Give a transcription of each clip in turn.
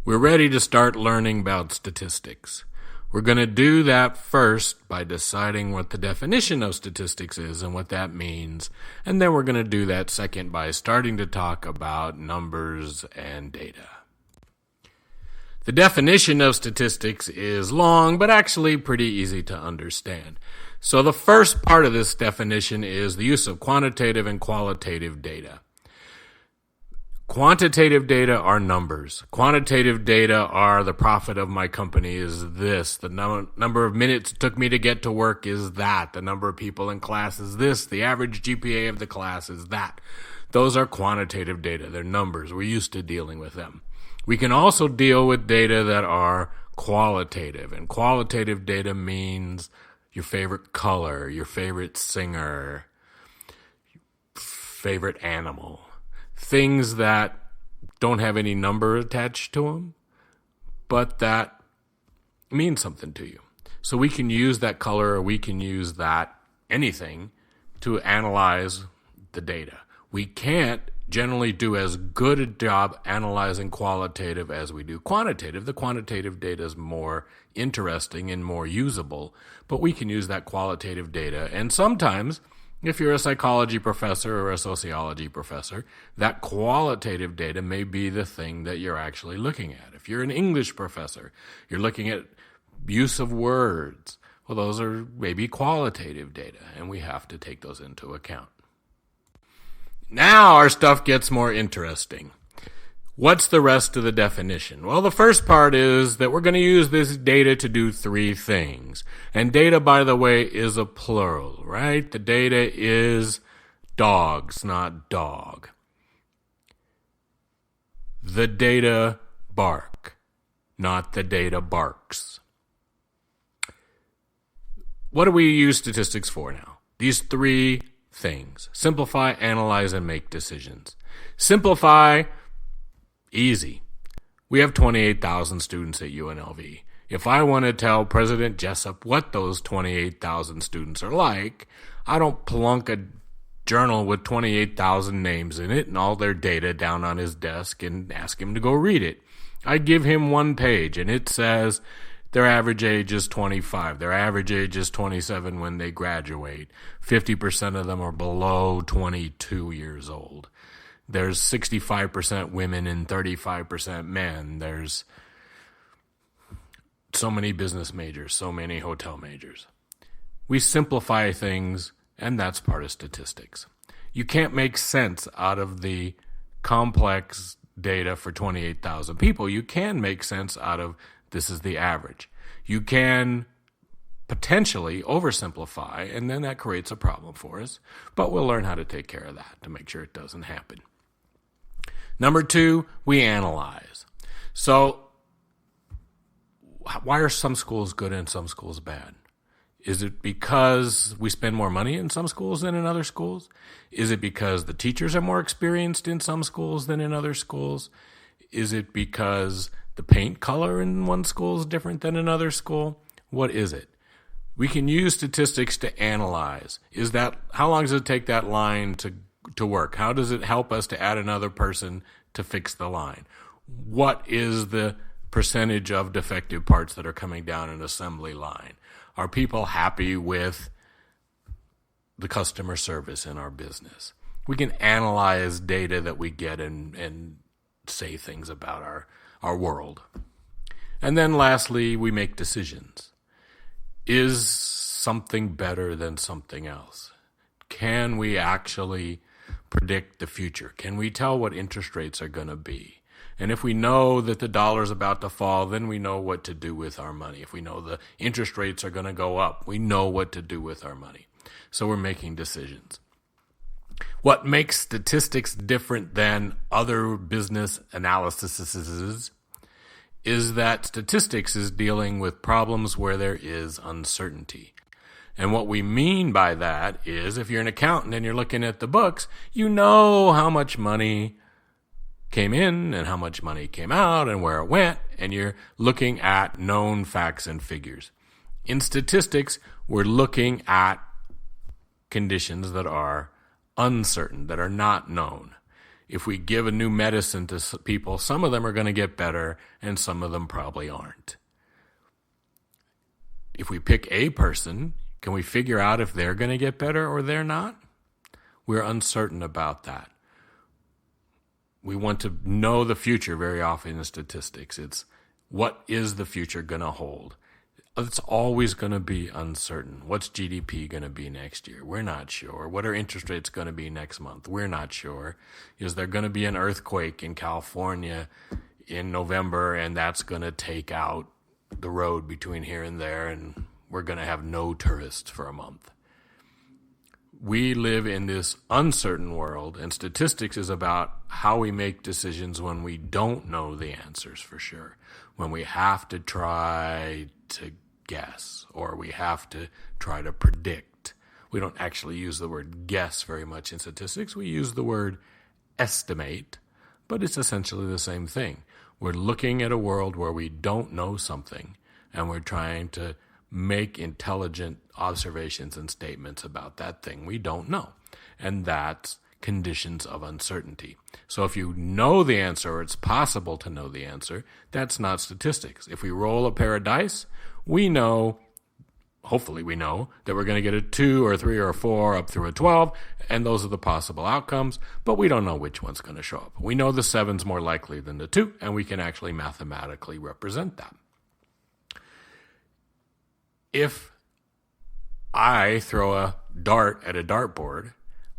We're ready to start learning about statistics. We're going to do that first by deciding what the definition of statistics is and what that means. And then we're going to do that second by starting to talk about numbers and data. The definition of statistics is long, but actually pretty easy to understand. So the first part of this definition is the use of quantitative and qualitative data. Quantitative data are numbers. Quantitative data are the profit of my company is this. The number of minutes it took me to get to work is that. The number of people in class is this. The average GPA of the class is that. Those are quantitative data. They're numbers. We're used to dealing with them. We can also deal with data that are qualitative. And qualitative data means your favorite color, your favorite singer, favorite animal. Things that don't have any number attached to them, but that mean something to you. So we can use that color or we can use that anything to analyze the data. We can't generally do as good a job analyzing qualitative as we do quantitative. The quantitative data is more interesting and more usable, but we can use that qualitative data. And sometimes, if you're a psychology professor or a sociology professor, that qualitative data may be the thing that you're actually looking at. If you're an English professor, you're looking at use of words. Well, those are maybe qualitative data, and we have to take those into account. Now our stuff gets more interesting. What's the rest of the definition? Well, the first part is that we're going to use this data to do three things. And data, by the way, is a plural, right? The data is dogs, not dog. The data bark, not the data barks. What do we use statistics for now? These three things. Simplify, analyze, and make decisions. Simplify. Easy. We have 28,000 students at UNLV. If I want to tell President Jessup what those 28,000 students are like, I don't plunk a journal with 28,000 names in it and all their data down on his desk and ask him to go read it. I give him one page and it says their average age is 25. Their average age is 27 when they graduate. 50% of them are below 22 years old. There's 65% women and 35% men. There's so many business majors, so many hotel majors. We simplify things, and that's part of statistics. You can't make sense out of the complex data for 28,000 people. You can make sense out of this is the average. You can potentially oversimplify, and then that creates a problem for us. But we'll learn how to take care of that to make sure it doesn't happen. Number two, we analyze. So why are some schools good and some schools bad? Is it because we spend more money in some schools than in other schools? Is it because the teachers are more experienced in some schools than in other schools? Is it because the paint color in one school is different than another school? What is it? We can use statistics to analyze. How long does it take that line to work? How does it help us to add another person to fix the line? What is the percentage of defective parts that are coming down an assembly line? Are people happy with the customer service in our business? We can analyze data that we get and say things about our world. And then lastly, we make decisions. Is something better than something else? Can we actually predict the future? Can we tell what interest rates are going to be? And if we know that the dollar's about to fall, then we know what to do with our money. If we know the interest rates are going to go up, we know what to do with our money. So we're making decisions. What makes statistics different than other business analysis is that statistics is dealing with problems where there is uncertainty. And what we mean by that is if you're an accountant and you're looking at the books, you know how much money came in and how much money came out and where it went, and you're looking at known facts and figures. In statistics, we're looking at conditions that are uncertain, that are not known. if we give a new medicine to people, some of them are going to get better and some of them probably aren't. If we pick a person, can we figure out if they're going to get better or they're not? We're uncertain about that. We want to know the future very often in statistics. It's what is the future going to hold? It's always going to be uncertain. What's GDP going to be next year? We're not sure. What are interest rates going to be next month? We're not sure. Is there going to be an earthquake in California in November and that's going to take out the road between here and there and we're going to have no tourists for a month? We live in this uncertain world, and statistics is about how we make decisions when we don't know the answers for sure, when we have to try to guess or we have to try to predict. We don't actually use the word guess very much in statistics. We use the word estimate, but it's essentially the same thing. We're looking at a world where we don't know something, and we're trying to make intelligent observations and statements about that thing we don't know. And that's conditions of uncertainty. So if you know the answer, or it's possible to know the answer, that's not statistics. If we roll a pair of dice, we know, hopefully we know, that we're going to get a 2 or 3 or 4 up through a 12, and those are the possible outcomes, but we don't know which one's going to show up. We know the 7's more likely than the 2, and we can actually mathematically represent that. If I throw a dart at a dartboard,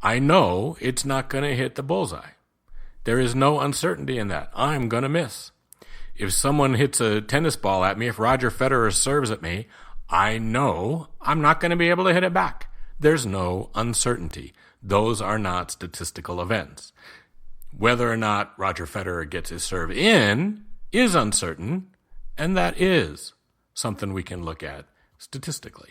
I know it's not going to hit the bullseye. There is no uncertainty in that. I'm going to miss. If someone hits a tennis ball at me, if Roger Federer serves at me, I know I'm not going to be able to hit it back. There's no uncertainty. Those are not statistical events. Whether or not Roger Federer gets his serve in is uncertain, and that is something we can look at statistically.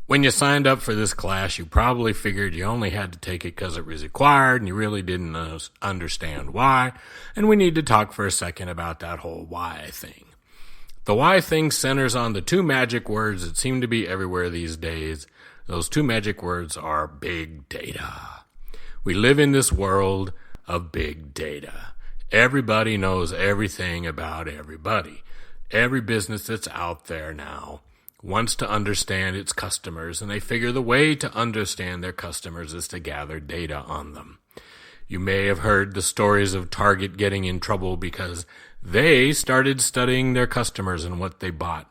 When you signed up for this class, you probably figured you only had to take it because it was required and you really didn't understand why. And we need to talk for a second about that whole why thing. The why thing centers on the 2 magic words that seem to be everywhere these days. Those 2 magic words are big data. We live in this world of big data. Everybody knows everything about everybody. Every business that's out there now wants to understand its customers, and they figure the way to understand their customers is to gather data on them. You may have heard the stories of Target getting in trouble because they started studying their customers and what they bought.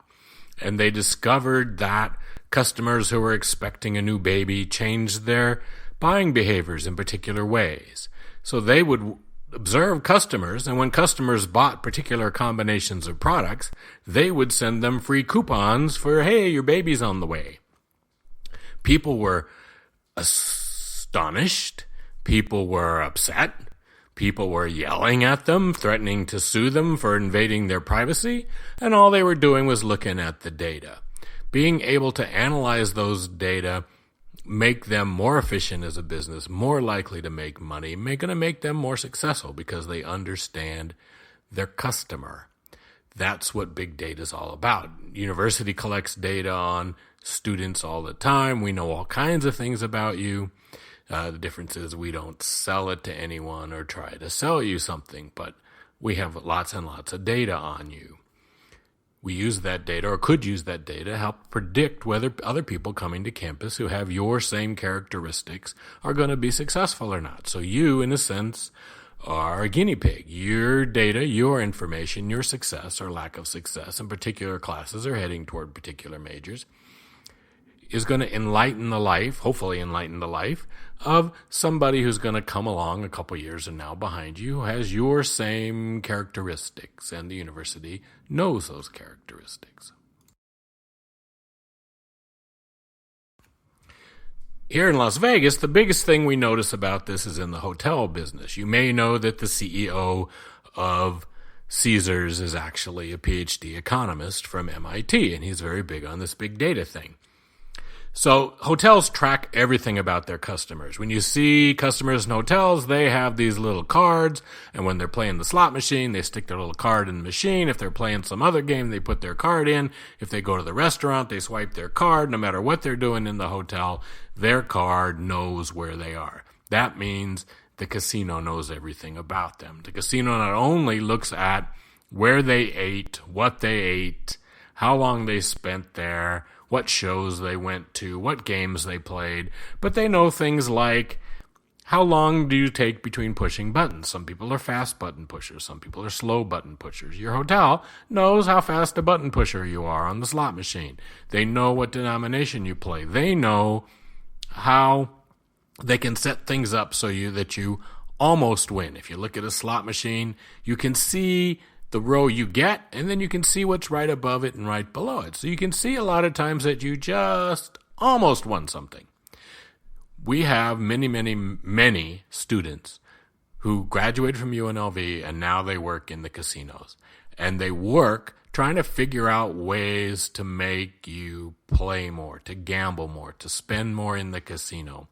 And they discovered that customers who were expecting a new baby changed their buying behaviors in particular ways. So they would observe customers, and when customers bought particular combinations of products, they would send them free coupons for, hey, your baby's on the way. People were astonished. People were upset. People were yelling at them, threatening to sue them for invading their privacy, and all they were doing was looking at the data. Being able to analyze those data make them more efficient as a business, more likely to make money, going to make them more successful because they understand their customer. That's what big data is all about. University collects data on students all the time. We know all kinds of things about you. The difference is we don't sell it to anyone or try to sell you something, but we have lots and lots of data on you. We use that data, or could use that data, to help predict whether other people coming to campus who have your same characteristics are going to be successful or not. So you, in a sense, are a guinea pig. Your data, your information, your success or lack of success in particular classes or heading toward particular majors is going to enlighten the life, hopefully enlighten the life, of somebody who's going to come along a couple years from now behind you who has your same characteristics, and the university knows those characteristics. Here in Las Vegas, the biggest thing we notice about this is in the hotel business. You may know that the CEO of Caesars is actually a PhD economist from MIT, and he's very big on this big data thing. So hotels track everything about their customers. When you see customers in hotels, they have these little cards, and when they're playing the slot machine, they stick their little card in the machine. If they're playing some other game, they put their card in. If they go to the restaurant, they swipe their card. No matter what they're doing in the hotel, their card knows where they are. That means the casino knows everything about them. The casino not only looks at where they ate, what they ate, how long they spent there, what shows they went to, what games they played, but they know things like how long do you take between pushing buttons? Some people are fast button pushers. Some people are slow button pushers. Your hotel knows how fast a button pusher you are on the slot machine. They know what denomination you play. They know how they can set things up so that you almost win. If you look at a slot machine, you can see the row you get, and then you can see what's right above it and right below it. So you can see a lot of times that you just almost won something. We have many students who graduated from UNLV and now they work in the casinos. And they work trying to figure out ways to make you play more, to gamble more, to spend more in the casino.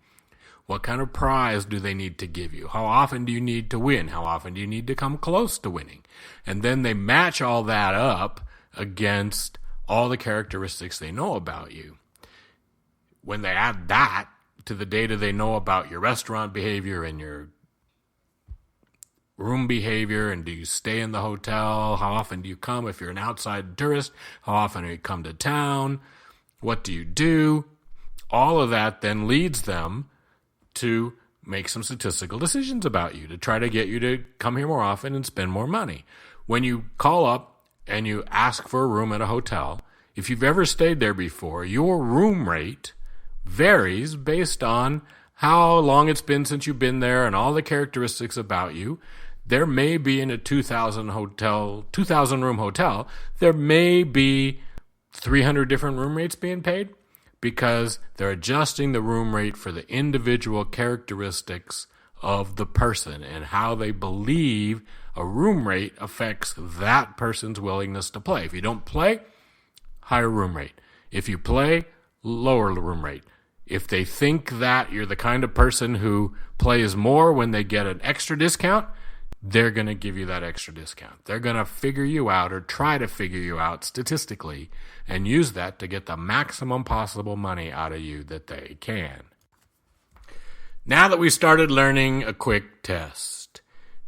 What kind of prize do they need to give you? How often do you need to win? How often do you need to come close to winning? And then they match all that up against all the characteristics they know about you. When they add that to the data they know about your restaurant behavior and your room behavior, and do you stay in the hotel? How often do you come if you're an outside tourist? How often do you come to town? What do you do? All of that then leads them to make some statistical decisions about you, to try to get you to come here more often and spend more money. When you call up and you ask for a room at a hotel, if you've ever stayed there before, your room rate varies based on how long it's been since you've been there and all the characteristics about you. There may be in a 2,000 room hotel, there may be 300 different room rates being paid because they're adjusting the room rate for the individual characteristics of the person and how they believe a room rate affects that person's willingness to play. If you don't play, higher room rate. If you play, lower room rate. If they think that you're the kind of person who plays more when they get an extra discount, they're going to give you that extra discount. They're going to figure you out or try to figure you out statistically and use that to get the maximum possible money out of you that they can. Now that we started learning a quick test,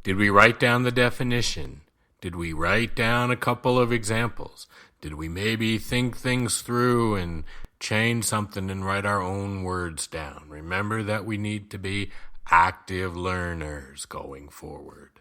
did we write down the definition? Did we write down a couple of examples? Did we maybe think things through and change something and write our own words down? Remember that we need to be active learners going forward.